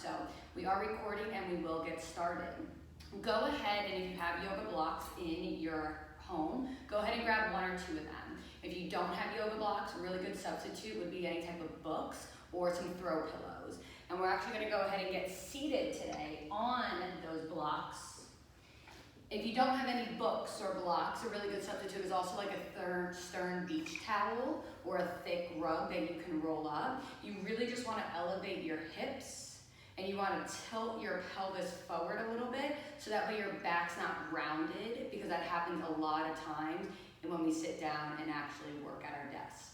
So we are recording and we will get started. Go ahead, and if you have yoga blocks in your home, go ahead and grab one or two of them. If you don't have yoga blocks, a really good substitute would be any type of books or some throw pillows. And we're actually going to go ahead and get seated today on those blocks. If you don't have any books or blocks, a really good substitute is also like a stern beach towel or a thick rug that you can roll up. You really just want to elevate your hips and you want to tilt your pelvis forward a little bit so that way your back's not rounded, because that happens a lot of times when we sit down and actually work at our desk.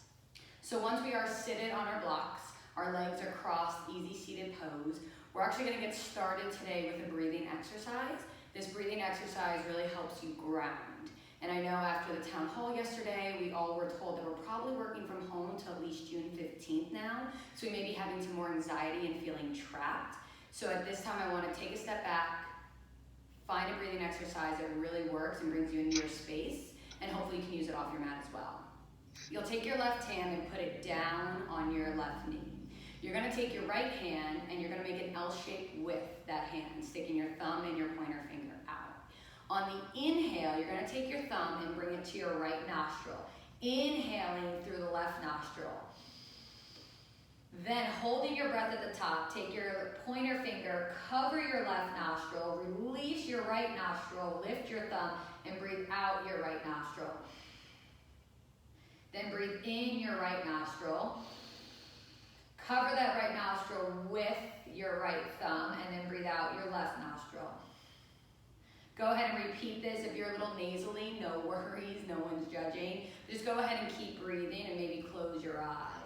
So once we are seated on our blocks, our legs are crossed, easy seated pose, we're actually going to get started today with a breathing exercise. This breathing exercise really helps you ground. And I know after the town hall yesterday, we all were told that we're probably working from home until at least June 15th now. So we may be having some more anxiety and feeling trapped. So at this time, I want to take a step back, find a breathing exercise that really works and brings you into your space, and hopefully you can use it off your mat as well. You'll take your left hand and put it down on your left knee. You're going to take your right hand and you're going to make an L shape with that hand, sticking your thumb and your pointer finger out. On the inhale, you're going to take your thumb and bring it to your right nostril, inhaling through the left nostril. Then holding your breath at the top, take your pointer finger, cover your left nostril, release your right nostril, lift your thumb, and breathe out your right nostril. Then breathe in your right nostril. Cover that right nostril with your right thumb, and then breathe out your left nostril. Go ahead and repeat this. If you're a little nasally, no worries, no one's judging. Just go ahead and keep breathing and maybe close your eyes.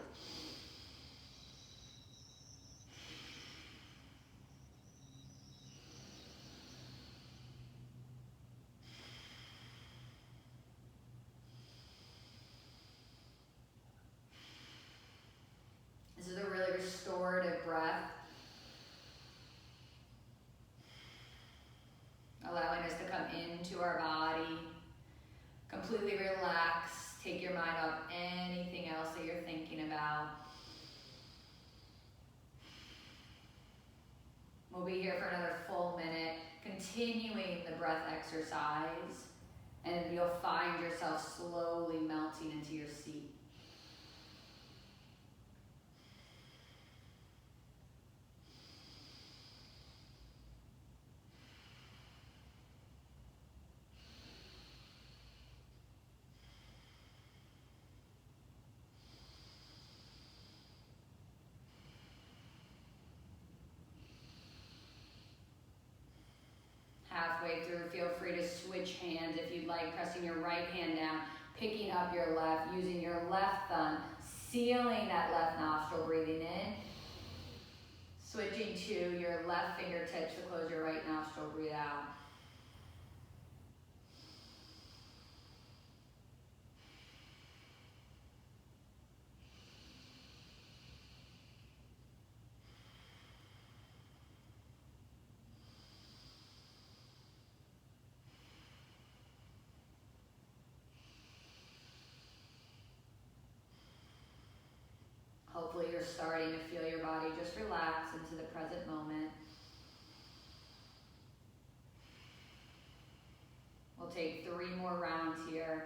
This is a really restorative breath, allowing us to come into our body, completely relax, take your mind off anything else that you're thinking about. We'll be here for another full minute, continuing the breath exercise, and you'll find yourself slowly melting into your seat. Halfway through, feel free to switch hands if you'd like, pressing your right hand down, picking up your left, using your left thumb, sealing that left nostril, breathing in. Switching to your left fingertips to close your right nostril, breathe out. Hopefully you're starting to feel your body just relax into the present moment. We'll take 3 more rounds here.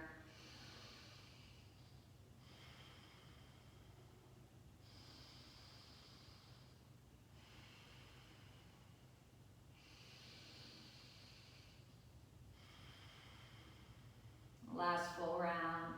Last full round.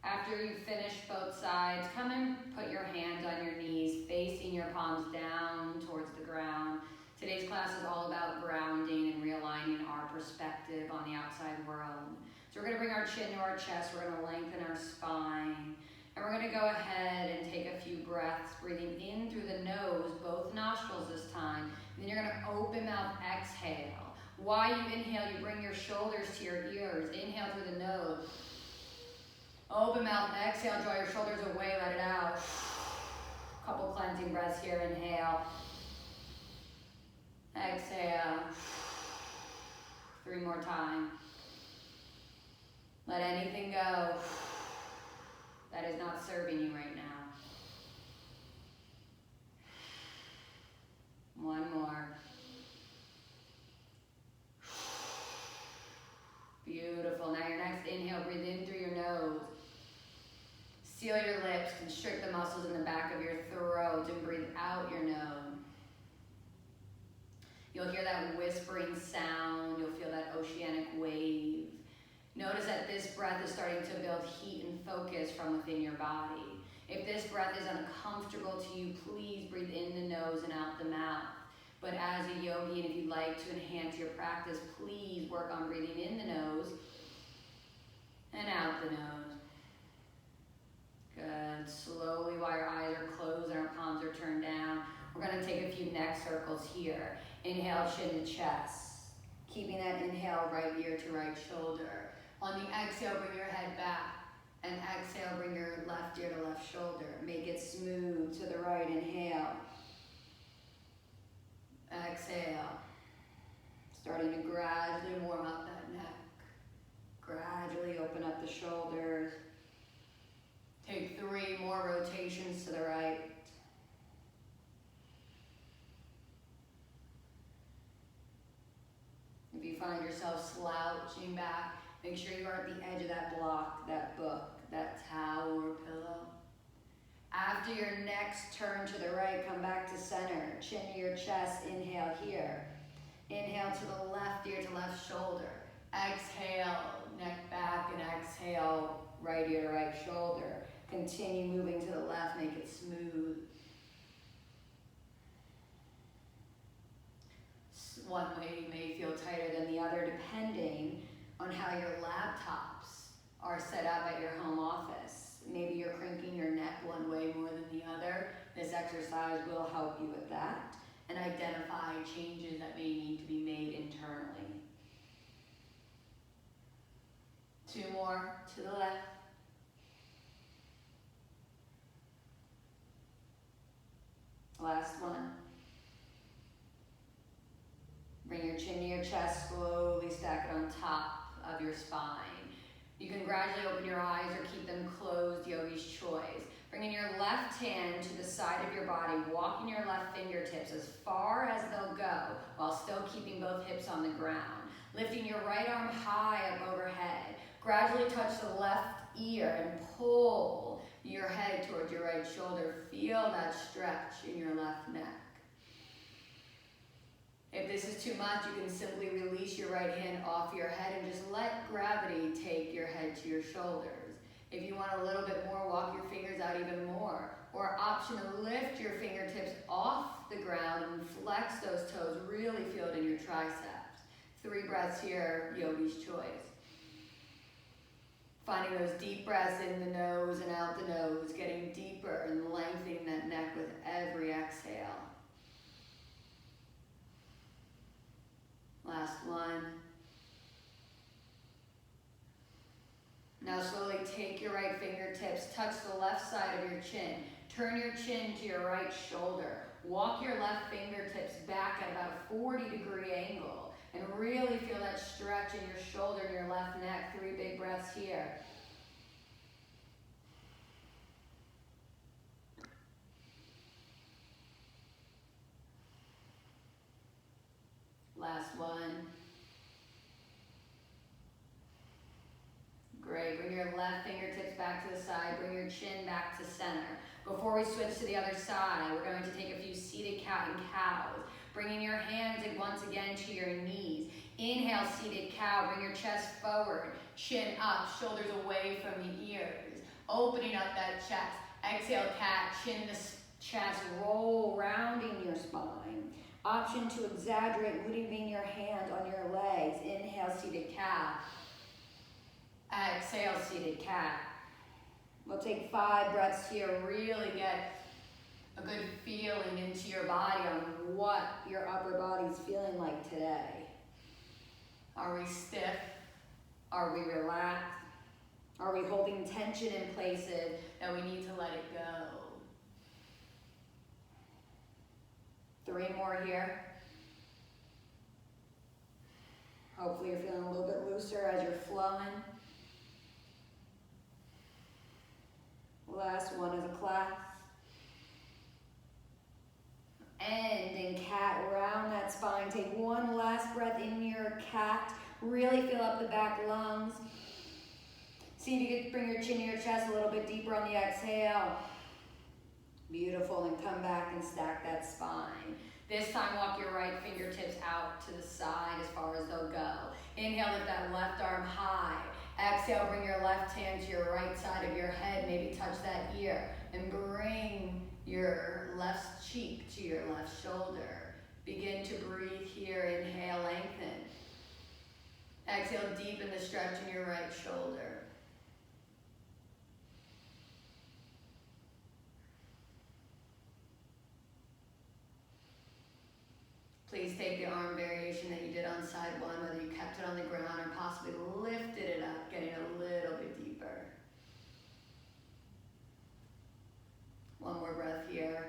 After you finish both sides, come and put your hands on your knees, facing your palms down towards the ground. Today's class is all about grounding and realigning our perspective on the outside world. So we're going to bring our chin to our chest, we're going to lengthen our spine, and we're going to go ahead and take a few breaths, breathing in through the nose, both nostrils this time. And then you're going to open mouth, exhale. While you inhale, you bring your shoulders to your ears. Inhale through the nose. Open mouth, exhale, draw your shoulders away, let it out. Couple cleansing breaths here, inhale. Exhale. 3 more times. Let anything go that is not serving you right now. lips, constrict the muscles in the back of your throat, and breathe out your nose. You'll hear that whispering sound. You'll feel that oceanic wave. Notice that this breath is starting to build heat and focus from within your body. If this breath is uncomfortable to you, please breathe in the nose and out the mouth. But as a yogi, and if you'd like to enhance your practice, please work on breathing in the nose and out the nose. Good. Slowly, while your eyes are closed and our palms are turned down, we're going to take a few neck circles here. Inhale, chin to chest. Keeping that inhale, right ear to right shoulder. On the exhale, bring your head back. And exhale, bring your left ear to left shoulder. Make it smooth to the right. Inhale. Exhale. Starting to gradually warm up that neck. Gradually open up the shoulders. Take 3 more rotations to the right. If you find yourself slouching back, make sure you are at the edge of that block, that book, that towel or pillow. After your next turn to the right, come back to center. Chin to your chest, inhale here. Inhale to the left ear to left shoulder. Exhale, neck back, and exhale, right ear to right shoulder. Continue moving to the left, make it smooth. One way may feel tighter than the other depending on how your laptops are set up at your home office. Maybe you're cranking your neck one way more than the other. This exercise will help you with that and identify changes that may need to be made internally. 2 more to the left. Last one. Bring your chin to your chest, slowly stack it on top of your spine. You can gradually open your eyes or keep them closed, yogi's choice. Bringing your left hand to the side of your body, walking your left fingertips as far as they'll go while still keeping both hips on the ground. Lifting your right arm high up overhead. Gradually touch the left ear and pull your head towards your right shoulder. Feel that stretch in your left neck. If this is too much, you can simply release your right hand off your head and just let gravity take your head to your shoulders. If you want a little bit more, walk your fingers out even more. Or option to lift your fingertips off the ground and flex those toes. Really feel it in your triceps. 3 breaths here, yogi's choice. Finding those deep breaths in the nose and out the nose, getting deeper and lengthening that neck with every exhale. Last one. Now slowly take your right fingertips, touch the left side of your chin. Turn your chin to your right shoulder. Walk your left fingertips back at about a 40-degree angle. And really feel that stretch in your shoulder and your left neck. 3 big breaths here. Last one. Great. Bring your left fingertips back to the side. Bring your chin back to center. Before we switch to the other side, we're going to take a few seated cat and cows. Bringing your hands once again to your knees. Inhale, seated cow. Bring your chest forward. Chin up, shoulders away from the ears. Opening up that chest. Exhale, cat. Chin to chest. Roll, rounding your spine. Option to exaggerate, moving your hands on your legs. Inhale, seated cow. Exhale, seated cat. We'll take 5 breaths here. Really get a good feeling into your body on what your upper body's feeling like today. Are we stiff? Are we relaxed? Are we holding tension in places that we need to let it go? 3 more here. Hopefully you're feeling a little bit looser as you're flowing. Last one is a class. End in cat. Round that spine. Take 1 last breath in your cat. Really fill up the back lungs. See if you can bring your chin to your chest a little bit deeper on the exhale. Beautiful, and come back and stack that spine. This time, walk your right fingertips out to the side as far as they'll go. Inhale, lift that left arm high. Exhale, bring your left hand to your right side of your head. Maybe touch that ear. And bring your left cheek to your left shoulder. Begin to breathe here. Inhale, lengthen. Exhale, deepen the stretch in your right shoulder. Please take the arm variation that you did on side one, whether you kept it on the ground or possibly lifted it up, getting a little bit deeper. One more breath here.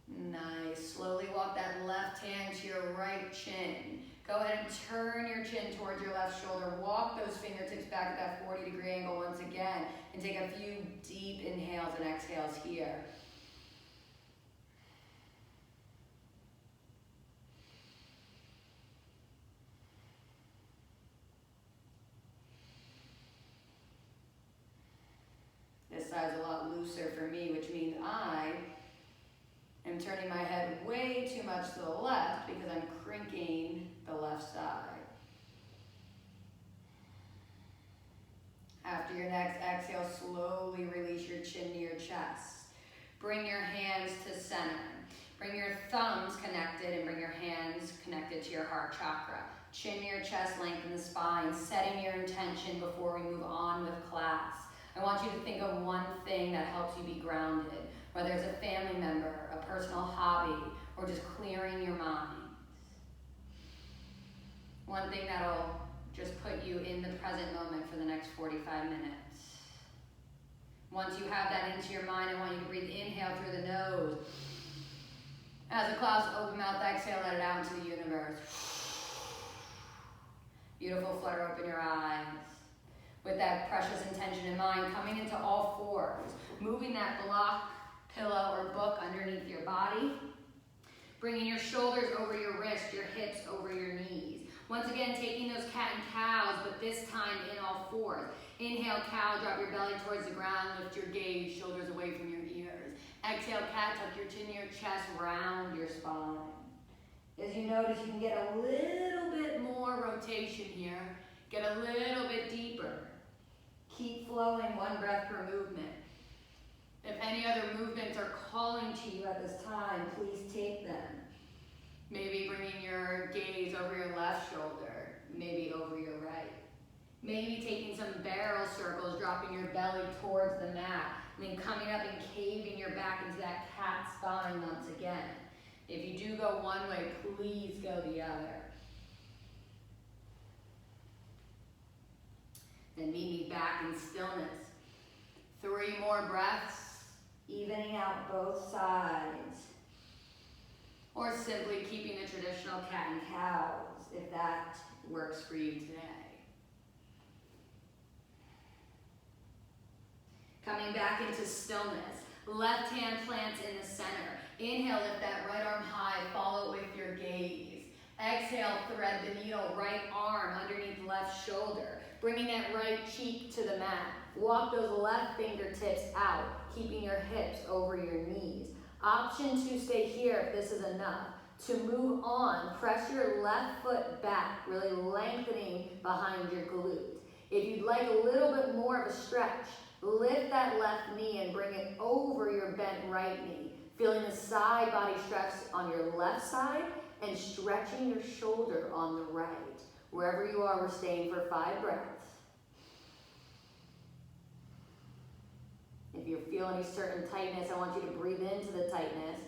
Nice. Slowly walk that left hand to your right chin. Go ahead and turn your chin towards your left shoulder. Walk those fingertips back at that 40-degree angle once again. And take a few deep inhales and exhales here. This side's a lot looser for me, which means I am turning my head way too much to the left because I'm crinking the left side. After your next exhale, slowly release your chin to your chest. Bring your hands to center. Bring your thumbs connected and bring your hands connected to your heart chakra. Chin to your chest, lengthen the spine, setting your intention before we move on with class. I want you to think of one thing that helps you be grounded, whether it's a family member, a personal hobby, or just clearing your mind. One thing that'll just put you in the present moment for the next 45 minutes. Once you have that into your mind, I want you to breathe inhale through the nose. As a cloud's open mouth, exhale, let it out into the universe. Beautiful, flutter open your eyes. With that precious intention in mind, coming into all fours, moving that block, pillow, or book underneath your body, bringing your shoulders over your wrists, your hips over your knees. Once again, taking those cat and cows, but this time in all fours. Inhale, cow, drop your belly towards the ground, lift your gaze, shoulders away from your ears. Exhale, cat, tuck your chin to your chest, round your spine. As you notice, you can get a little bit more rotation here, get a little bit deeper. Keep flowing, one breath per movement. If any other movements are calling to you at this time, please take them. Maybe bringing your gaze over your left shoulder, maybe over your right. Maybe taking some barrel circles, dropping your belly towards the mat, and then coming up and caving your back into that cat spine once again. If you do go one way, please go the other. Then meet me back in stillness. 3 more breaths, evening out both sides. Or simply keeping the traditional cat and cows, if that works for you today. Coming back into stillness. Left hand plants in the center. Inhale, lift that right arm high, follow it with your gaze. Exhale, thread the needle, right arm underneath left shoulder. Bringing that right cheek to the mat. Walk those left fingertips out, keeping your hips over your knees. Option to stay here if this is enough. To move on, press your left foot back, really lengthening behind your glute. If you'd like a little bit more of a stretch, lift that left knee and bring it over your bent right knee. Feeling the side body stretch on your left side and stretching your shoulder on the right. Wherever you are, we're staying for 5 breaths. If you feel any certain tightness, I want you to breathe into the tightness.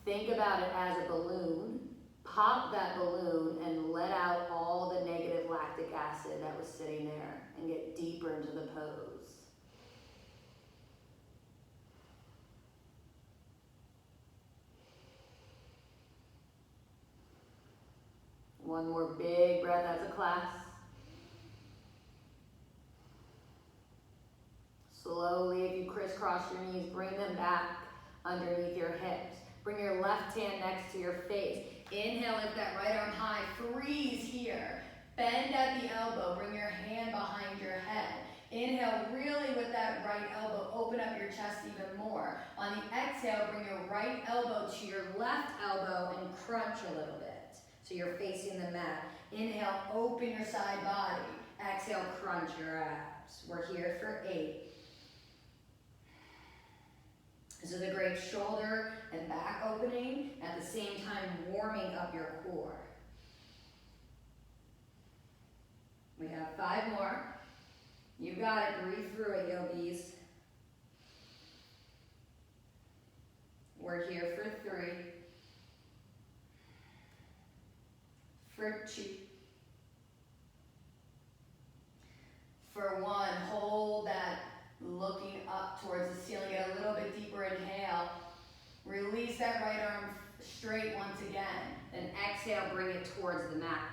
Think about it as a balloon. Pop that balloon and let out all the negative lactic acid that was sitting there and get deeper into the pose. One more big breath as a class. Slowly, if you crisscross your knees, bring them back underneath your hips. Bring your left hand next to your face. Inhale, lift that right arm high. Freeze here. Bend at the elbow, bring your hand behind your head. Inhale, really with that right elbow, open up your chest even more. On the exhale, bring your right elbow to your left elbow and crunch a little bit. So you're facing the mat. Inhale, open your side body. Exhale, crunch your abs. We're here for 8. This is a great shoulder and back opening, at the same time warming up your core. We have 5 more. You got it, breathe through it, yogis. We're here for 3, for 2, for 1. Hold that, looking up towards the ceiling. Get a little bit deeper inhale. Release that right arm straight once again. Then exhale, bring it towards the mat.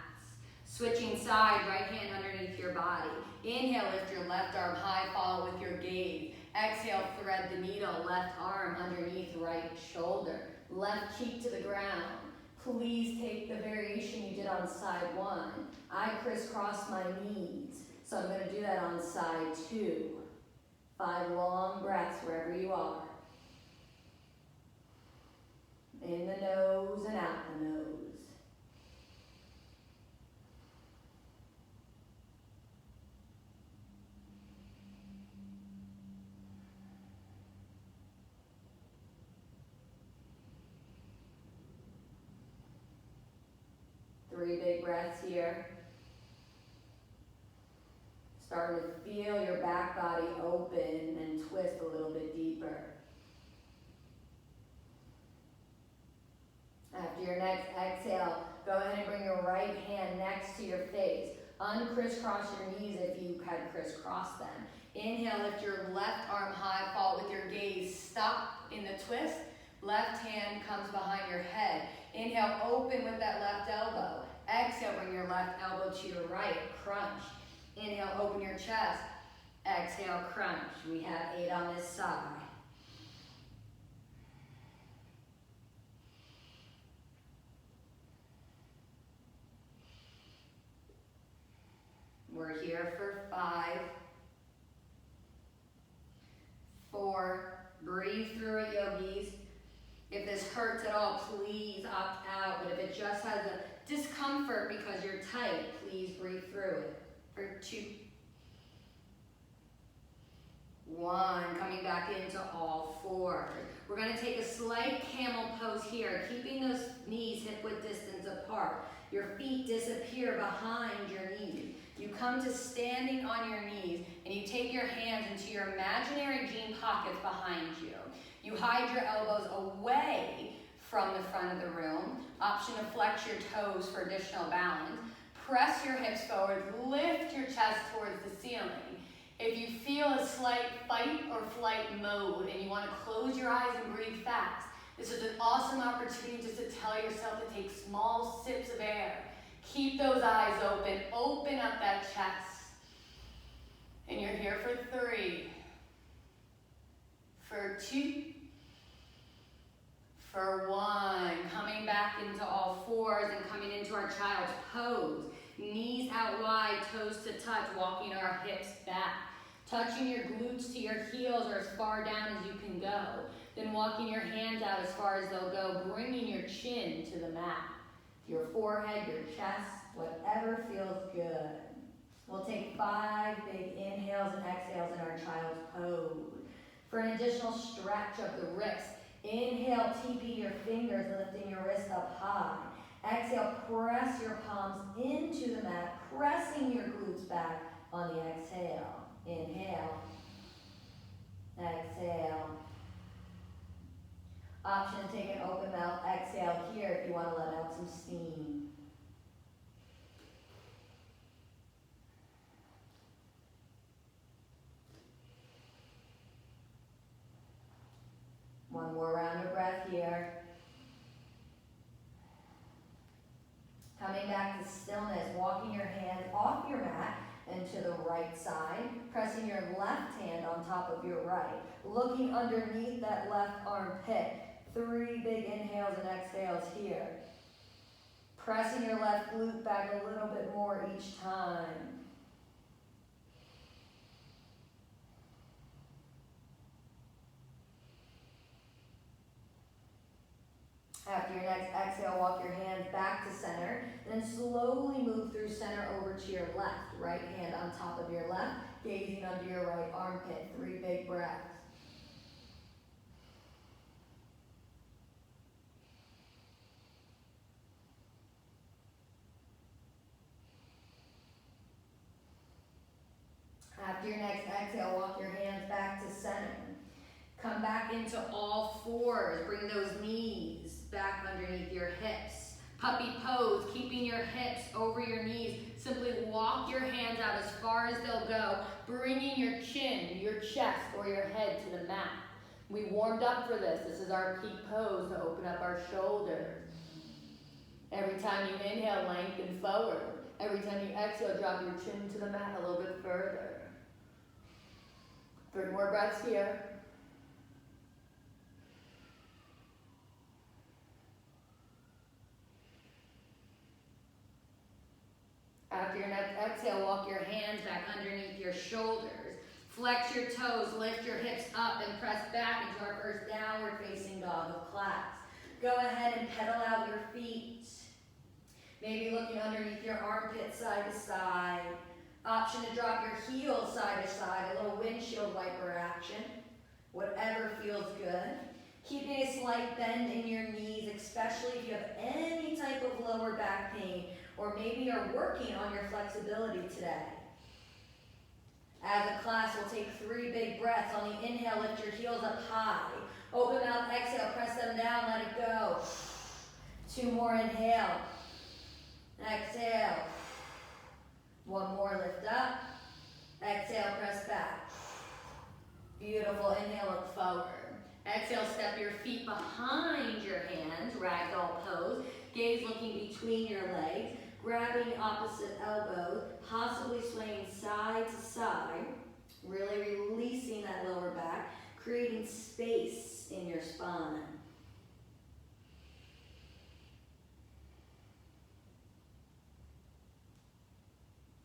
Switching side, right hand underneath your body. Inhale, lift your left arm high, follow with your gaze. Exhale, thread the needle, left arm underneath right shoulder. Left cheek to the ground. Please take the variation you did on side 1. I crisscross my knees, so I'm going to do that on side 2. 5 long breaths wherever you are. In the nose and out the nose. Three big breaths here. Starting to feel your back body open and twist a little bit deeper. After your next exhale, go ahead and bring your right hand next to your face. Uncrisscross your knees if you had crisscrossed them. Inhale, lift your left arm high, fall with your gaze. Stop in the twist. Left hand comes behind your head. Inhale, open with that left elbow. Exhale, bring your left elbow to your right, crunch. Inhale, open your chest. Exhale, crunch. We have 8 on this side. We're here for 5, 4, breathe through it, yogis. If this hurts at all, please opt out. But if it just has a discomfort because you're tight, please breathe through it. For 2, 1, coming back into all 4. We're going to take a slight camel pose here, keeping those knees hip-width distance apart. Your feet disappear behind your knees. You come to standing on your knees, and you take your hands into your imaginary jean pockets behind you. You hide your elbows away from the front of the room. Option to flex your toes for additional balance. Press your hips forward, lift your chest towards the ceiling. If you feel a slight fight or flight mode and you want to close your eyes and breathe fast, this is an awesome opportunity just to tell yourself to take small sips of air. Keep those eyes open, open up that chest. And you're here for 3, for 2, for 1. Coming back into all 4s and coming into our child's pose. Knees out wide, toes to touch, walking our hips back. Touching your glutes to your heels or as far down as you can go. Then walking your hands out as far as they'll go, bringing your chin to the mat. Your forehead, your chest, whatever feels good. We'll take 5 big inhales and exhales in our child's pose. For an additional stretch of the wrists, inhale, TP your fingers, lifting your wrist up high. Exhale, press your palms into the mat, pressing your glutes back on the exhale. Inhale, exhale. Option to take an open mouth exhale here if you want to let out some steam. One more round of breath here. Coming back to stillness, walking your hands off your mat and to the right side, pressing your left hand on top of your right, looking underneath that left armpit. 3 big inhales and exhales here. Pressing your left glute back a little bit more each time. After your next exhale, walk your hands back to center, and then slowly move through center over to your left. Right hand on top of your left, gazing under your right armpit. 3 big breaths. After your next exhale, walk your hands back to center. Come back into all fours. Bring those knees back underneath your hips. Puppy pose, keeping your hips over your knees. Simply walk your hands out as far as they'll go, bringing your chin, your chest, or your head to the mat. We warmed up for this. This is our peak pose to open up our shoulders. Every time you inhale, lengthen forward. Every time you exhale, drop your chin to the mat a little bit further. 3 more breaths here. After your next exhale, walk your hands back underneath your shoulders. Flex your toes, lift your hips up, and press back into our first downward facing dog of class. Go ahead and pedal out your feet. Maybe looking underneath your armpit side to side. Option to drop your heels side to side, a little windshield wiper action. Whatever feels good. Keeping a slight bend in your knees, especially if you have any type of lower back pain, or maybe you're working on your flexibility today. As a class, we'll take 3 big breaths. On the inhale, lift your heels up high. Open mouth, exhale, press them down, let it go. 2 more, inhale. Exhale. 1 more, lift up. Exhale, press back. Beautiful, inhale, look forward. Exhale, step your feet behind your hands, ragdoll pose. Gaze looking between your legs, grabbing opposite elbows, possibly swaying side to side, really releasing that lower back, creating space in your spine.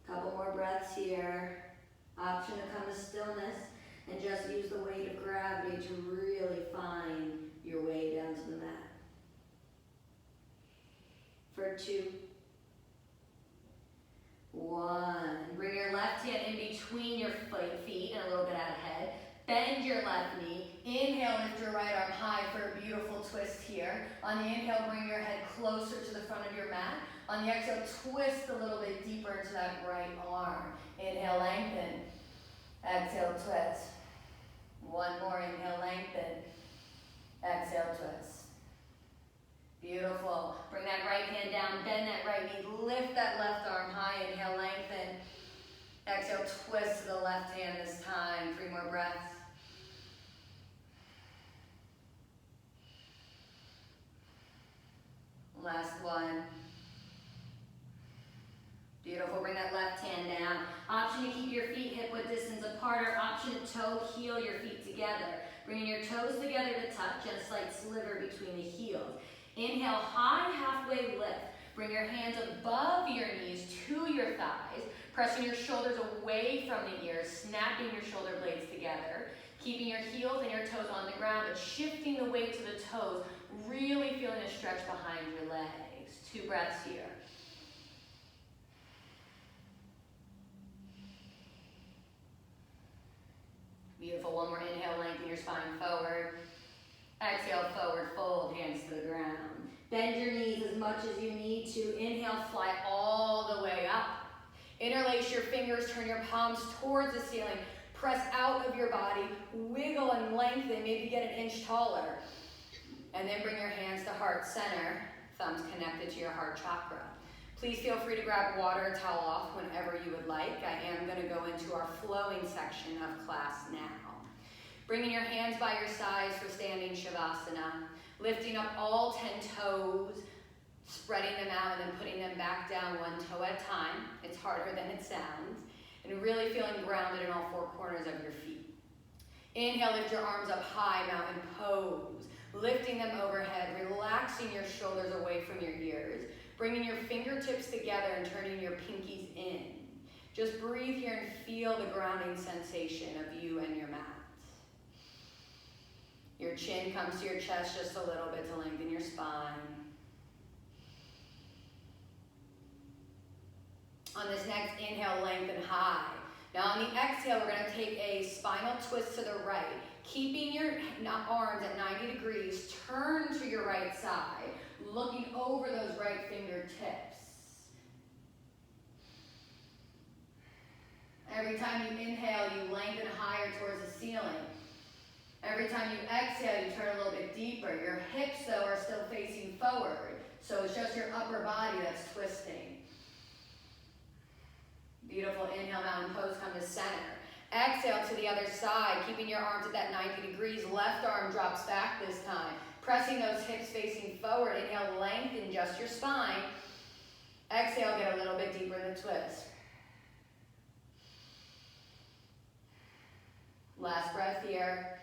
Couple more breaths here. Option to come to stillness and just use the weight of gravity to really find your way down to the mat. For 2, 1. Bring your left hand in between your feet and a little bit out ahead. Bend your left knee. Inhale, lift your right arm high for a beautiful twist here. On the inhale, bring your head closer to the front of your mat. On the exhale, twist a little bit deeper into that right arm. Inhale, lengthen. Exhale, twist. 1 more, inhale, lengthen. Exhale, twist. Beautiful. Bring that right hand down, bend that right knee, lift that left arm high, inhale, lengthen. Exhale, twist to the left hand this time. 3 more breaths. Last one. Beautiful, bring that left hand down. Option to keep your feet hip-width distance apart, or option to toe heel your feet together. Bringing your toes together to touch and a slight sliver between the heels. Inhale, high halfway lift. Bring your hands above your knees to your thighs, pressing your shoulders away from the ears, snapping your shoulder blades together, keeping your heels and your toes on the ground, but shifting the weight to the toes, really feeling a stretch behind your legs. 2 breaths here. Beautiful, 1 more inhale, lengthen your spine forward. Exhale, forward fold, hands to the ground. Bend your knees as much as you need to. Inhale, fly all the way up. Interlace your fingers, turn your palms towards the ceiling. Press out of your body, wiggle and lengthen, maybe get an inch taller. And then bring your hands to heart center, thumbs connected to your heart chakra. Please feel free to grab water and towel off whenever you would like. I am going to go into our flowing section of class now. Bringing your hands by your sides for standing Shavasana. Lifting up all 10 toes, spreading them out and then putting them back down 1 toe at a time. It's harder than it sounds. And really feeling grounded in all 4 corners of your feet. Inhale, lift your arms up high, mountain pose. Lifting them overhead, relaxing your shoulders away from your ears. Bringing your fingertips together and turning your pinkies in. Just breathe here and feel the grounding sensation of you and your mat. Your chin comes to your chest just a little bit to lengthen your spine. On this next inhale, lengthen high. Now on the exhale, we're going to take a spinal twist to the right. Keeping your arms at 90 degrees, turn to your right side, looking over those right fingertips. Every time you inhale, you lengthen higher towards the ceiling. Every time you exhale, you turn a little bit deeper. Your hips, though, are still facing forward, so it's just your upper body that's twisting. Beautiful. Inhale, mountain pose, come to center. Exhale to the other side, keeping your arms at that 90 degrees. Left arm drops back this time. Pressing those hips facing forward. Inhale, lengthen just your spine. Exhale, get a little bit deeper in the twist. Last breath here.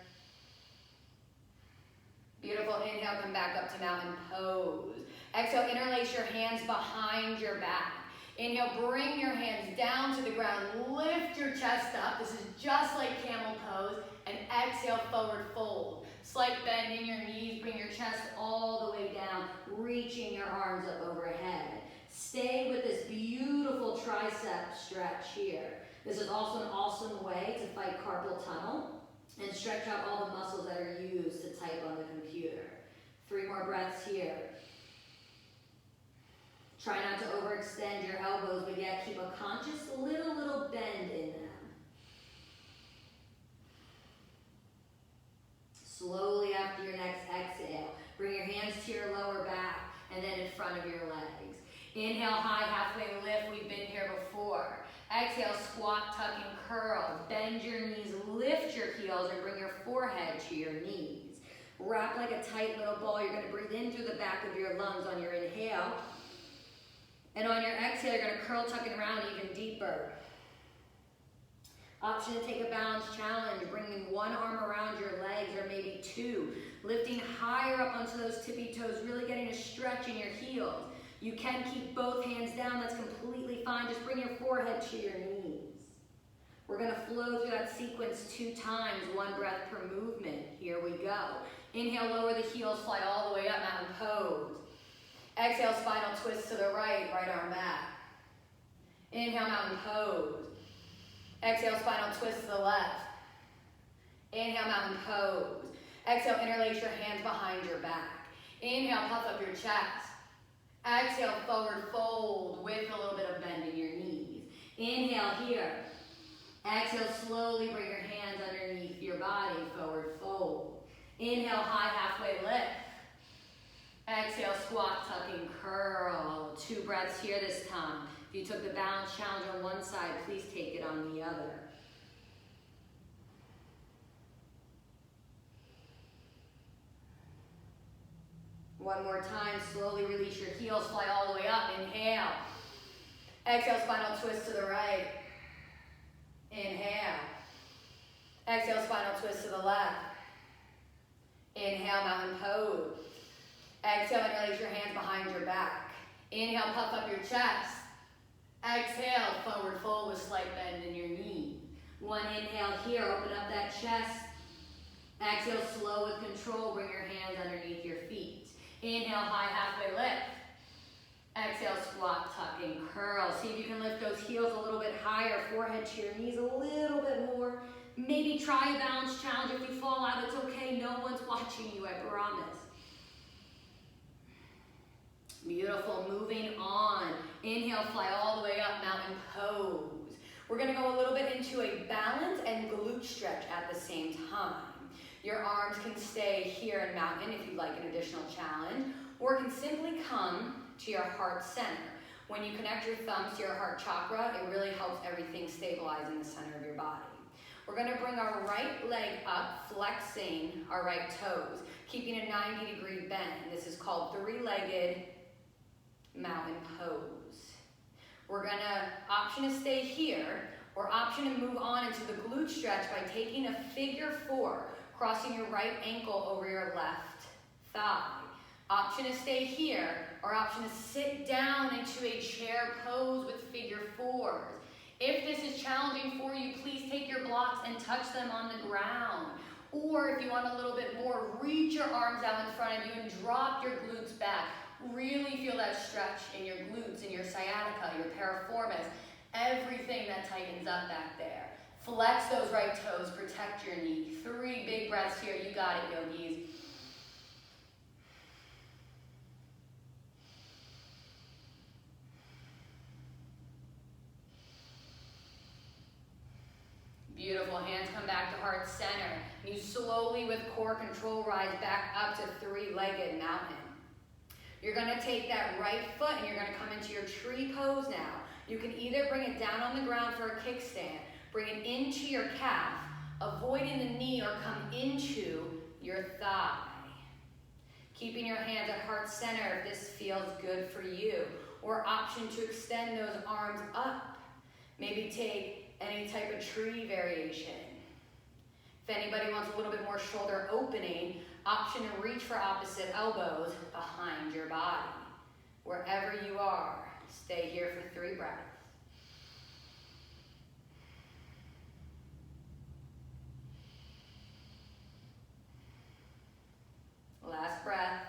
Beautiful. Inhale, come back up to mountain pose. Exhale, interlace your hands behind your back. Inhale, bring your hands down to the ground. Lift your chest up. This is just like camel pose. And exhale, forward fold. Slight bend in your knees. Bring your chest all the way down, reaching your arms up overhead. Stay with this beautiful tricep stretch here. This is also an awesome way to fight carpal tunnel and stretch out all the muscles that are used to type on the computer. 3 more breaths here. Try not to overextend your elbows, but yet keep a conscious little bend in them. Slowly after your next exhale, bring your hands to your lower back and then in front of your legs. Inhale, high, halfway lift. We've been here before. Exhale, squat, tuck, and curl. Bend your knees, lift your heels, and bring your forehead to your knees. Wrap like a tight little ball. You're going to breathe in through the back of your lungs on your inhale. And on your exhale, you're going to curl, tuck, and round even deeper. Option to take a balance challenge, bringing one arm around your legs or maybe 2. Lifting higher up onto those tippy toes, really getting a stretch in your heels. You can keep both hands down, that's completely fine. Just bring your forehead to your knees. We're going to flow through that sequence 2 times, 1 breath per movement. Here we go. Inhale, lower the heels, fly all the way up, mountain pose. Exhale, spinal twist to the right, right arm back. Inhale, mountain pose. Exhale, spinal twist to the left. Inhale, mountain pose. Exhale, interlace your hands behind your back. Inhale, puff up your chest. Exhale, forward fold with a little bit of bend in your knees. Inhale here. Exhale, slowly bring your hands underneath your body, forward fold. Inhale, high, halfway lift. Exhale, squat, tuck, and curl. 2 breaths here this time. If you took the balance challenge on one side, please take it on the other. One more time, slowly release your heels, fly all the way up. Inhale. Exhale, spinal twist to the right. Inhale. Exhale, spinal twist to the left. Inhale, mountain pose. Exhale, interlace your hands behind your back. Inhale, puff up your chest. Exhale, forward fold with slight bend in your knee. 1 inhale here, open up that chest. Exhale, slow with control, bring your hands underneath your feet. Inhale, high, halfway lift. Exhale, squat, tuck, and curl. See if you can lift those heels a little bit higher, forehead to your knees a little bit more. Maybe try a balance challenge. If you fall out, it's okay. No one's watching you, I promise. Beautiful. Moving on. Inhale, fly all the way up, mountain pose. We're going to go a little bit into a balance and glute stretch at the same time. Your arms can stay here in mountain if you'd like an additional challenge, or can simply come to your heart center. When you connect your thumbs to your heart chakra, it really helps everything stabilize in the center of your body. We're going to bring our right leg up, flexing our right toes, keeping a 90-degree bend. This is called 3-legged mountain pose. We're going to option to stay here, or option to move on into the glute stretch by taking a figure 4, crossing your right ankle over your left thigh. Option to stay here, or option to sit down into a chair pose with figure fours. If this is challenging for you, please take your blocks and touch them on the ground. Or if you want a little bit more, reach your arms out in front of you and drop your glutes back. Really feel that stretch in your glutes, in your sciatica, your piriformis, everything that tightens up back there. Flex those right toes, protect your knee. 3 big breaths here, you got it, yogis. Beautiful, hands come back to heart center. You slowly, with core control, rise back up to 3-legged mountain. You're gonna take that right foot and you're gonna come into your tree pose now. You can either bring it down on the ground for a kickstand, bring it into your calf, avoiding the knee, or come into your thigh. Keeping your hands at heart center if this feels good for you. Or option to extend those arms up. Maybe take any type of tree variation. If anybody wants a little bit more shoulder opening, option to reach for opposite elbows behind your body. Wherever you are, stay here for 3 breaths. Last breath.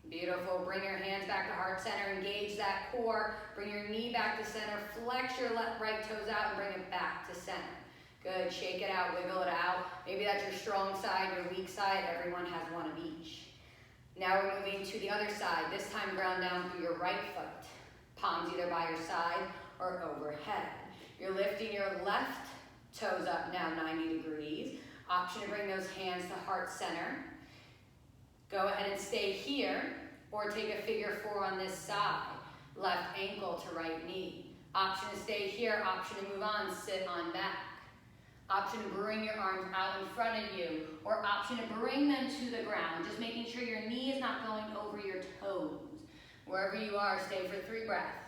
Beautiful. Bring your hands back to heart center. Engage that core. Bring your knee back to center. Flex your left right toes out and bring it back to center. Good. Shake it out. Wiggle it out. Maybe that's your strong side, your weak side. Everyone has one of each. Now we're moving to the other side. This time ground down through your right foot. Palms either by your side or overhead. You're lifting your left toes up now 90 degrees. Option to bring those hands to heart center. Go ahead and stay here, or take a figure 4 on this side. Left ankle to right knee. Option to stay here, option to move on, sit on back. Option to bring your arms out in front of you, or option to bring them to the ground, just making sure your knee is not going over your toes. Wherever you are, stay for 3 breaths.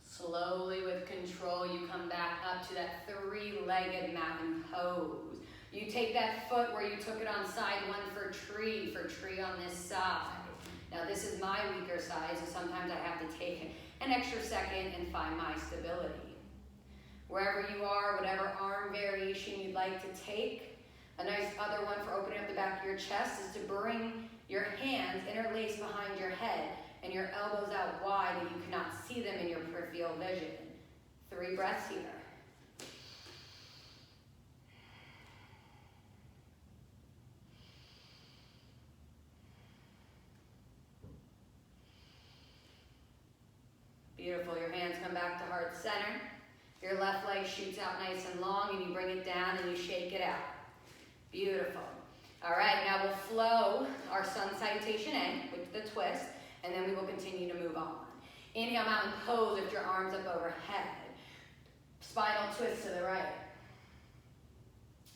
Slowly, with control, you come back up to that 3-legged mountain pose. You take that foot where you took it on side 1 for tree on this side. Now this is my weaker side, so sometimes I have to take an extra second and find my stability. Wherever you are, whatever arm variation you'd like to take. A nice other one for opening up the back of your chest is to bring your hands interlaced behind your head and your elbows out wide and you cannot see them in your peripheral vision. 3 breaths here. Beautiful, your hands come back to heart center. Your left leg shoots out nice and long and you bring it down and you shake it out. Beautiful. All right, now we'll flow our sun salutation in with the twist, and then we will continue to move on. Inhale, mountain pose, lift your arms up overhead. Spinal twist to the right.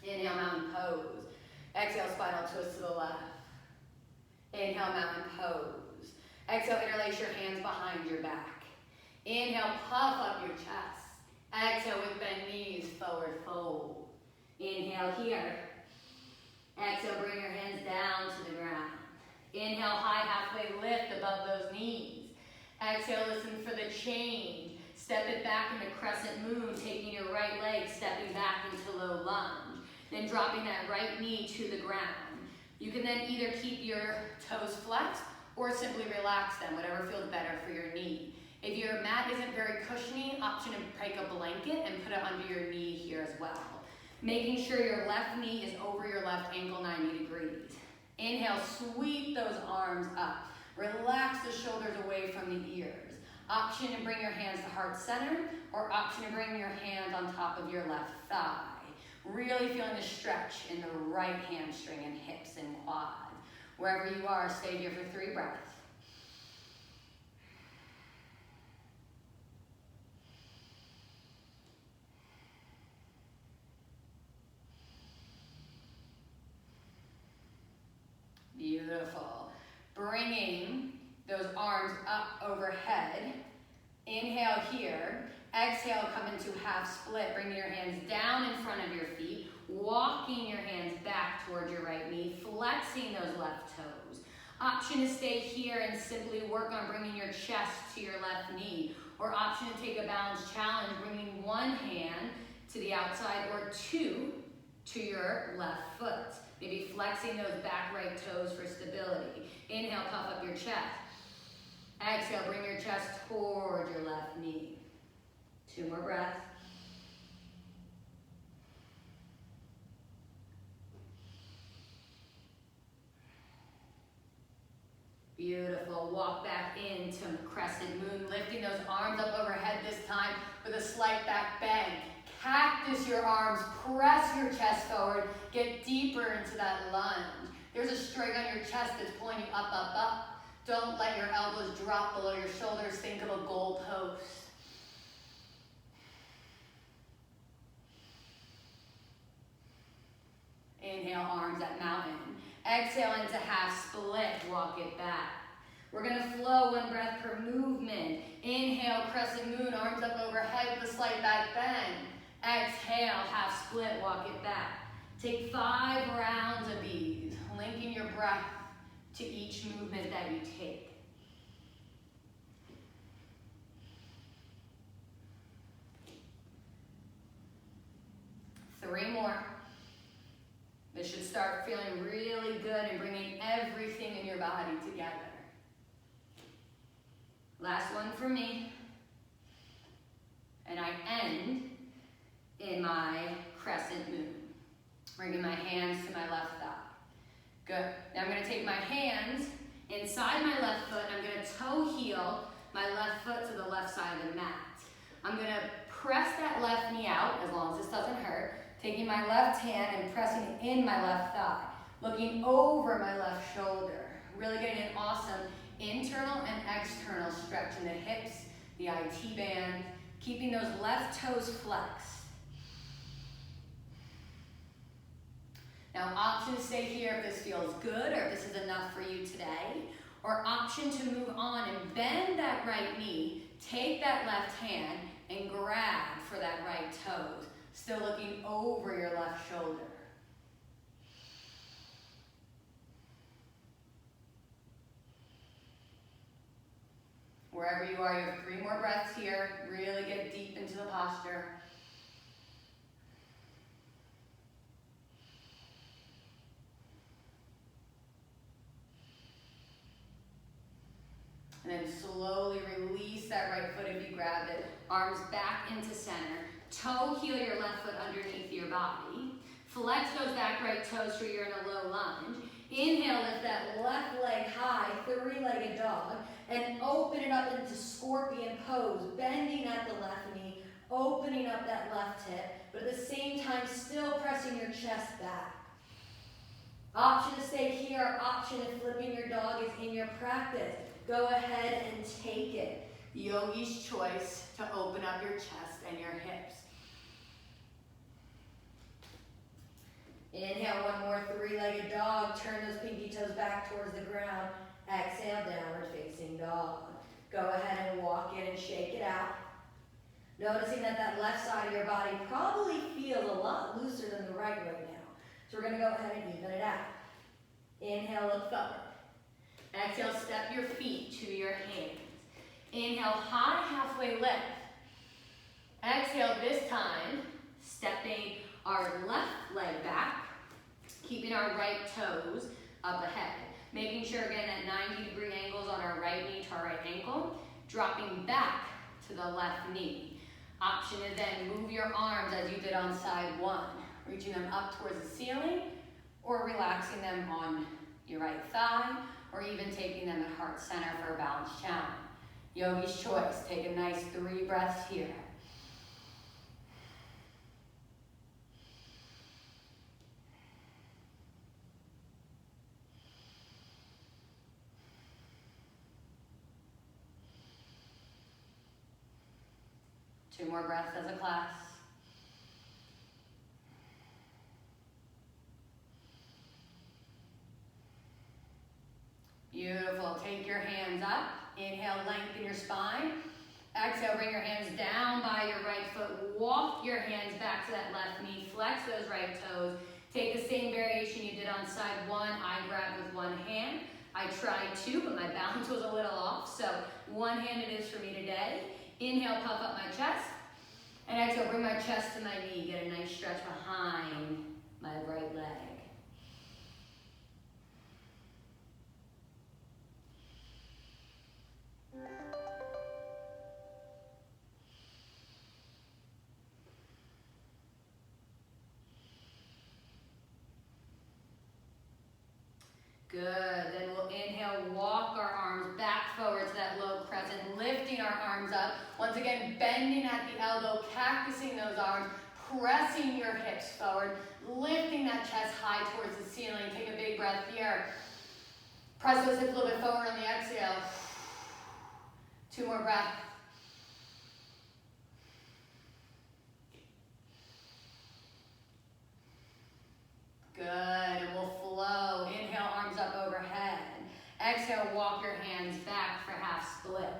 Inhale, mountain pose. Exhale, spinal twist to the left. Inhale, mountain pose. Exhale, interlace your hands behind your back. Inhale, puff up your chest. Exhale, with bent knees, forward fold. Inhale here. Exhale, bring your hands down to the ground. Inhale, high halfway lift above those knees. Exhale, listen for the change. Step it back into crescent moon, taking your right leg, stepping back into low lunge. Then dropping that right knee to the ground. You can then either keep your toes flexed or simply relax them, whatever feels better for your knee. If your mat isn't very cushiony, option to take a blanket and put it under your knee here as well. Making sure your left knee is over your left ankle 90 degrees. Inhale, sweep those arms up. Relax the shoulders away from the ears. Option to bring your hands to heart center, or option to bring your hands on top of your left thigh. Really feeling the stretch in the right hamstring and hips and quads. Wherever you are, stay here for 3 breaths. Beautiful. Bringing those arms up overhead. Inhale here. Exhale, come into half split. Bringing your hands down in front of your feet. Walking your hands back towards your right knee. Flexing those left toes. Option to stay here and simply work on bringing your chest to your left knee. Or option to take a balance challenge, bringing one hand to the outside or two to your left foot. Maybe flexing those back right toes for stability. Inhale, puff up your chest. Exhale, bring your chest toward your left knee. 2 more breaths. Beautiful. Walk back into crescent moon, lifting those arms up overhead this time with a slight back bend. Cactus your arms, press your chest forward, get deeper into that lunge. There's a string on your chest that's pulling you up, up, up. Don't let your elbows drop below your shoulders. Think of a goal post. Inhale, arms at mountain. Exhale into half split, walk it back. We're gonna flow 1 breath per movement. Inhale, crescent moon, arms up overhead with a slight back bend. Exhale, half split, walk it back. Take 5 rounds of these, linking your breath to each movement that you take. Three more. This should start feeling really good and bringing everything in your body together. Last one for me. And I end in my crescent moon. Bringing my hands to my left thigh. Good. Now I'm going to take my hands inside my left foot and I'm going to toe heel my left foot to the left side of the mat. I'm going to press that left knee out as long as this doesn't hurt. Taking my left hand and pressing it in my left thigh. Looking over my left shoulder. Really getting an awesome internal and external stretch in the hips, the IT band. Keeping those left toes flexed. Now, option to stay here if this feels good or if this is enough for you today. Or option to move on and bend that right knee, take that left hand, and grab for that right toes. Still looking over your left shoulder. Wherever you are, you have 3 more breaths here. Really get deep into the posture. And then slowly release that right foot if you grabbed it. Arms back into center. Toe heel your left foot underneath your body. Flex those back right toes so you're in a low lunge. Inhale, lift that left leg high, 3-legged dog, and open it up into scorpion pose, bending at the left knee, opening up that left hip, but at the same time still pressing your chest back. Option to stay here, option if flipping your dog is in your practice. Go ahead and take it. Yogi's choice to open up your chest and your hips. Inhale, 1 more 3-legged dog. Turn those pinky toes back towards the ground. Exhale, downward facing dog. Go ahead and walk in and shake it out. Noticing that that left side of your body probably feels a lot looser than the right now. So we're going to go ahead and even it out. Inhale, look forward. Exhale, step your feet to your hands. Inhale, high halfway lift. Exhale, this time, stepping our left leg back, keeping our right toes up ahead. Making sure, again, at 90-degree angles on our right knee to our right ankle, dropping back to the left knee. Option to then move your arms as you did on side 1, reaching them up towards the ceiling, or relaxing them on your right thigh, or even taking them at heart center for a balanced challenge. Yogi's choice. Take a nice 3 breaths here. Two more breaths as a class. Beautiful. Take your hands up. Inhale, lengthen your spine. Exhale, bring your hands down by your right foot. Walk your hands back to that left knee. Flex those right toes. Take the same variation you did on side one. I grab with one hand. I tried two, but my balance was a little off. So one hand it is for me today. Inhale, puff up my chest. And exhale, bring my chest to my knee. Get a nice stretch behind my right leg. Good. Then we'll inhale, walk our arms back forward to that low crescent, lifting our arms up. Once again, bending at the elbow, cactusing those arms, pressing your hips forward, lifting that chest high towards the ceiling. Take a big breath here. Press those hips a little bit forward on the exhale. 2 more breaths. Good, and we'll flow. Inhale, arms up overhead. Exhale, walk your hands back for half split.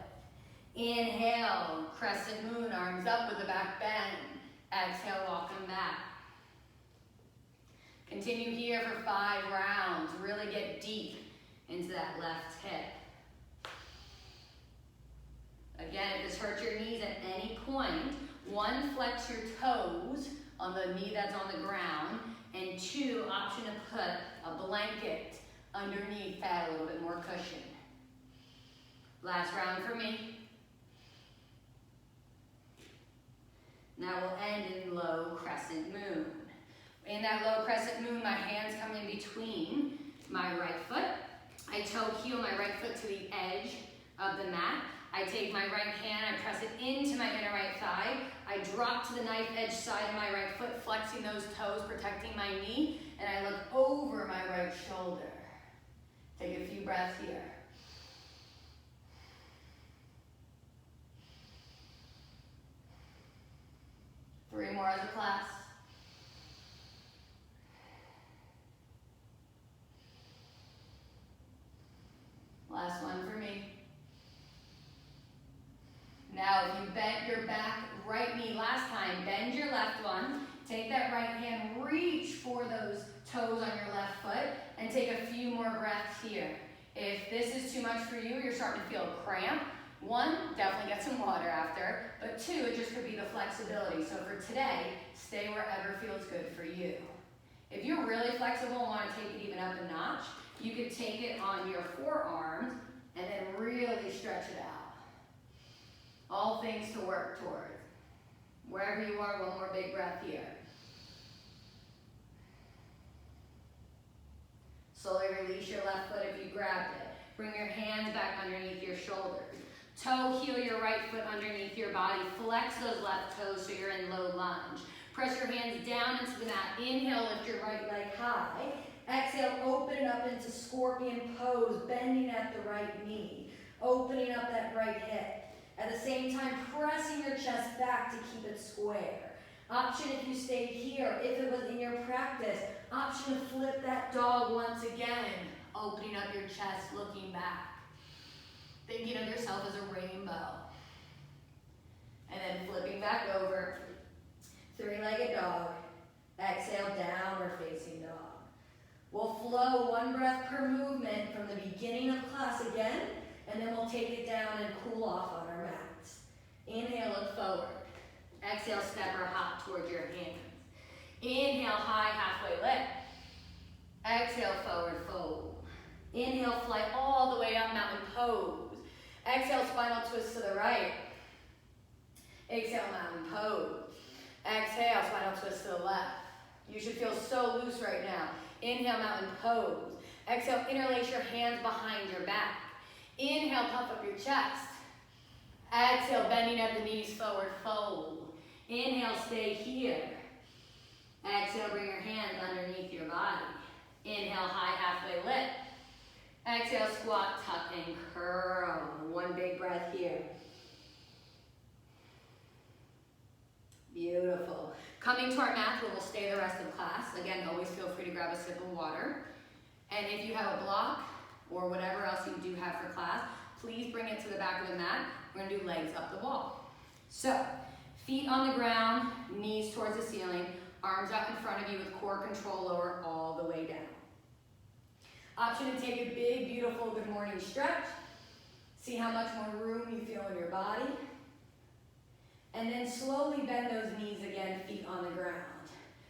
Inhale, crescent moon, arms up with a back bend. Exhale, walk them back. Continue here for 5 rounds. Really get deep into that left hip. Again, if this hurts your knees at any point, 1, flex your toes on the knee that's on the ground, and 2, option to put a blanket underneath to add a little bit more cushion. Last round for me. Now we'll end in low crescent moon. In that low crescent moon, my hands come in between my right foot. I toe heel my right foot to the edge of the mat. I take my right hand, I press it into my inner right thigh. I drop to the knife edge side of my right foot, flexing those toes, protecting my knee, and I look over my right shoulder. Take a few breaths here. Three more as a class. Last one for me. Now, if you bent your back right knee last time, bend your left one. Take that right hand, reach for those toes on your left foot, and take a few more breaths here. If this is too much for you, you're starting to feel a cramp. 1, definitely get some water after, but 2, it just could be the flexibility. So for today, stay wherever feels good for you. If you're really flexible and want to take it even up a notch, you could take it on your forearms and then really stretch it out. All things to work towards. Wherever you are, 1 more big breath here. Slowly release your left foot if you grabbed it. Bring your hands back underneath your shoulders. Toe heel your right foot underneath your body. Flex those left toes so you're in low lunge. Press your hands down into the mat. Inhale, lift your right leg high. Exhale, open it up into scorpion pose, bending at the right knee. Opening up that right hip. At the same time, pressing your chest back to keep it square. Option if you stayed here, if it was in your practice, option to flip that dog once again. Opening up your chest, looking back. Thinking of yourself as a rainbow. And then flipping back over. 3-legged dog. Exhale, downward facing dog. We'll flow 1 breath per movement from the beginning of class again, and then we'll take it down and cool off on our mats. Inhale, look forward. Exhale, step or hop towards your hands. Inhale, high, halfway lift. Exhale, forward fold. Inhale, fly all the way up, mountain pose. Exhale, spinal twist to the right. Exhale, mountain pose. Exhale, spinal twist to the left. You should feel so loose right now. Inhale, mountain pose. Exhale, interlace your hands behind your back. Inhale, puff up your chest. Exhale, bending at the knees, forward fold. Inhale, stay here. Exhale, bring your hands underneath your body. Inhale, high, halfway lift. Exhale, squat, tuck, and curl. 1 big breath here. Beautiful. Coming to our mat where we'll stay the rest of class. Again, always feel free to grab a sip of water. And if you have a block, or whatever else you do have for class, please bring it to the back of the mat. We're gonna do legs up the wall. So, feet on the ground, knees towards the ceiling, arms out in front of you with core control lower all the way down. Option to take a big, beautiful good morning stretch. See how much more room you feel in your body. And then slowly bend those knees again, feet on the ground.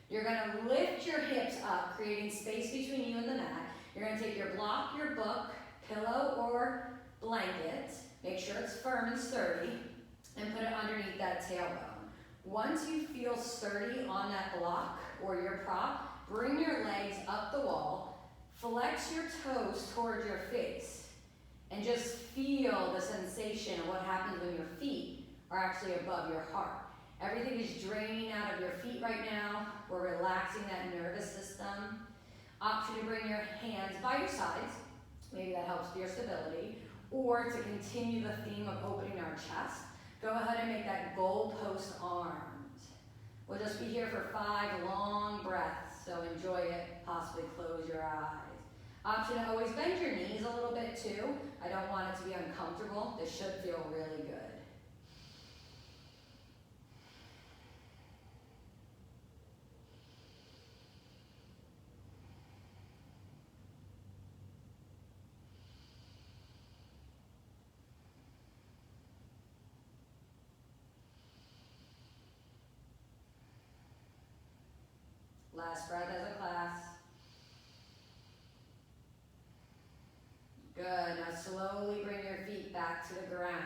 You're gonna lift your hips up, creating space between you and the mat. You're gonna take your block, your book, pillow or blanket, make sure it's firm and sturdy, and put it underneath that tailbone. Once you feel sturdy on that block or your prop, bring your legs up the wall, flex your toes towards your face, and just feel the sensation of what happens when your feet are actually above your heart. Everything is draining out of your feet right now. We're relaxing that nervous system. Option to bring your hands by your sides. Maybe that helps for your stability. Or to continue the theme of opening our chest, go ahead and make that goalpost arms. We'll just be here for 5 long breaths, so enjoy it. Possibly close your eyes. Option to always bend your knees a little bit too. I don't want it to be uncomfortable. This should feel really good. Last breath as a class. Good, now slowly bring your feet back to the ground.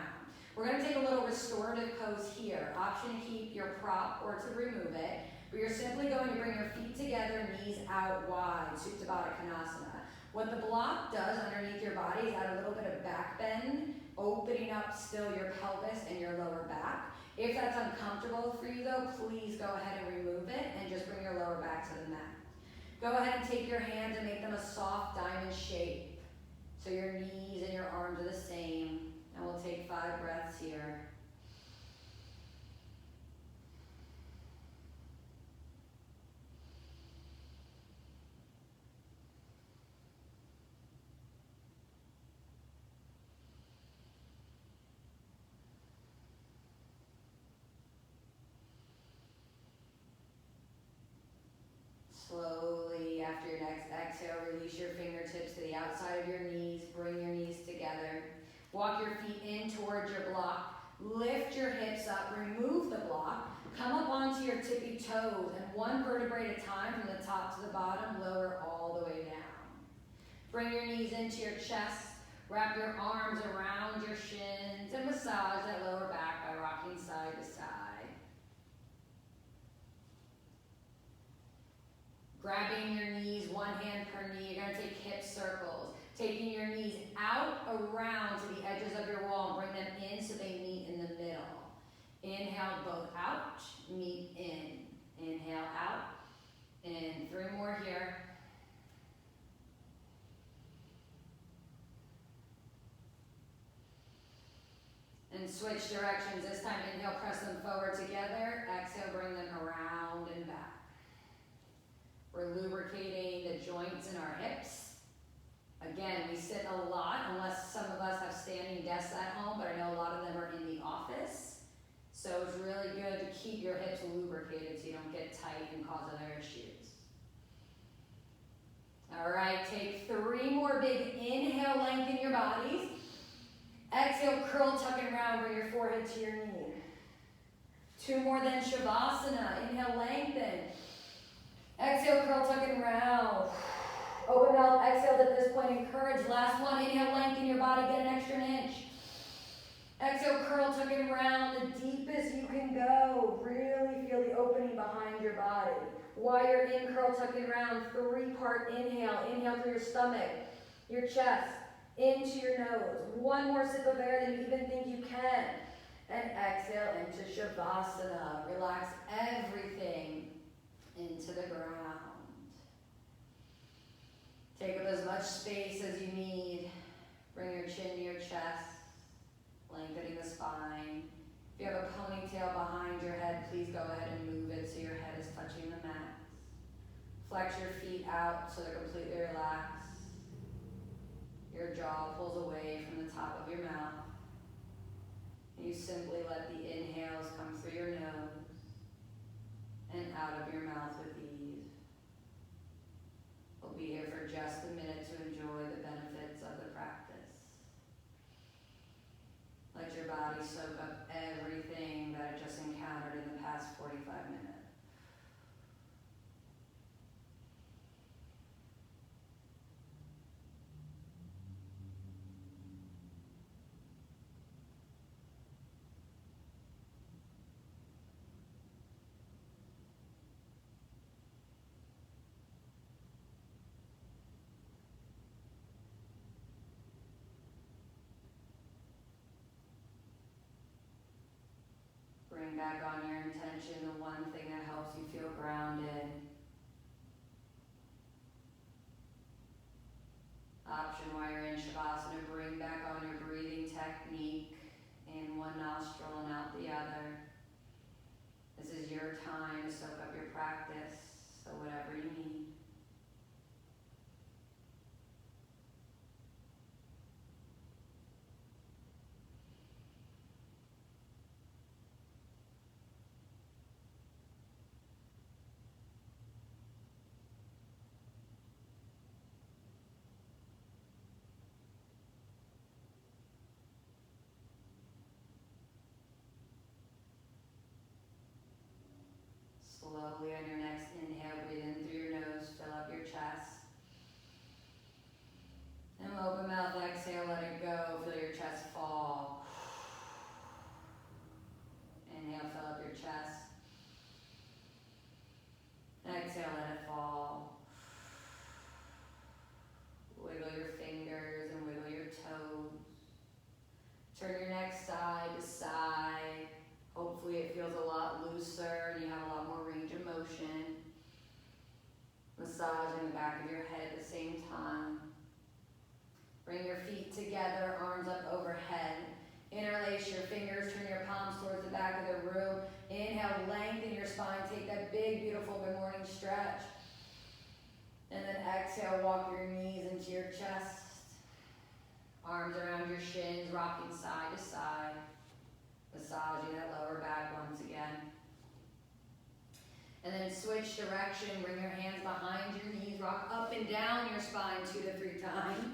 We're gonna take a little restorative pose here. Option to keep your prop or to remove it, but you're simply going to bring your feet together, knees out wide, Supta Baddha Konasana. What the block does underneath your body is add a little bit of back bend, opening up still your pelvis and your lower back. If that's uncomfortable for you though, please go ahead and remove it and just bring your lower back to the mat. Go ahead and take your hands and make them a soft diamond shape. So your knees and your arms are the same. And we'll take 5 breaths here. Slowly, after your next exhale, release your fingertips to the outside of your knees. Bring your knees together. Walk your feet in towards your block. Lift your hips up. Remove the block. Come up onto your tippy toes. And 1 vertebrae at a time from the top to the bottom. Lower all the way down. Bring your knees into your chest. Wrap your arms around your shins. And massage that lower back by rocking side to side. Grabbing your knees, 1 hand per knee. You're going to take hip circles. Taking your knees out around to the edges of your wall and bring them in so they meet in the middle. Inhale, both out, meet in. Inhale, out, in. 3 more here. And switch directions. This time, inhale, press them forward together. Exhale, bring them around and back. We're lubricating the joints in our hips. Again, we sit a lot, unless some of us have standing desks at home, but I know a lot of them are in the office. So it's really good to keep your hips lubricated so you don't get tight and cause other issues. All right, take 3 more big inhale, lengthen your bodies. Exhale, curl, tuck and round, bring your forehead to your knee. 2 more, then Shavasana. Inhale, lengthen. Exhale, curl, tuck and round. Open mouth, exhale at this point, encourage. Last one, inhale, lengthen your body, get an extra inch. Exhale, curl, tuck and round, the deepest you can go. Really feel the opening behind your body. While you're in curl, tuck and round, 3-part inhale. Inhale through your stomach, your chest, into your nose. 1 more sip of air than you even think you can. And exhale into Shavasana. Relax everything into the ground. Take up as much space as you need. Bring your chin to your chest, lengthening the spine. If you have a ponytail behind your head, please go ahead and move it so your head is touching the mat. Flex your feet out so they're completely relaxed. Your jaw pulls away from the top of your mouth. And you simply let the inhales come through your nose and out of your mouth with ease. We'll be here for just a minute to enjoy the benefits of the practice. Let your body soak up everything that it just encountered in the past 45 minutes. Bring back on your intention the one thing that helps you feel grounded. Option while you're in Shavasana, bring back on your breathing technique in one nostril and out the other. This is your time to soak up your practice, so whatever you need. Slowly on your next inhale, breathe in through your nose, fill up your chest. And open mouth, exhale, let it go, feel your chest fall. Inhale, fill up your chest. Exhale, let it fall. Wiggle your fingers and wiggle your toes. Turn your neck side to side. Hopefully it feels a lot looser and you have a lot more range of motion. Massaging the back of your head at the same time. Bring your feet together, arms up overhead. Interlace your fingers, turn your palms towards the back of the room. Inhale, lengthen your spine, take that big, beautiful good morning stretch. And then exhale, walk your knees into your chest. Arms around your shins, rocking side to side. Massaging that lower back once again. And then switch direction, bring your hands behind your knees, rock up and down your spine 2 to 3 times.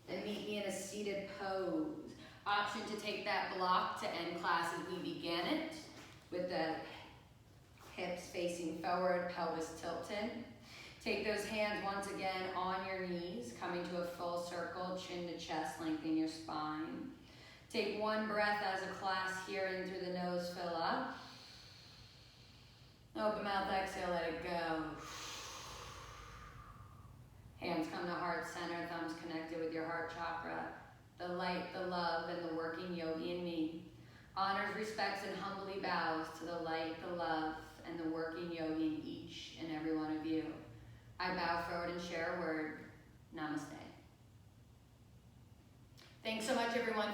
And meet me in a seated pose. Option to take that block to end class as we began it, with the hips facing forward, pelvis tilted. Take those hands once again on your knees, coming to a full circle, chin to chest, lengthen your spine. Take one breath as a class here in through the nose, fill up. Open mouth, exhale, let it go. Hands come to heart center, thumbs connected with your heart chakra. The light, the love, and the working yogi in me. Honors, respects, and humbly bows to the light, the love, and the working yogi in each and every one of you. I bow forward and share a word. Namaste. Thanks so much, everyone.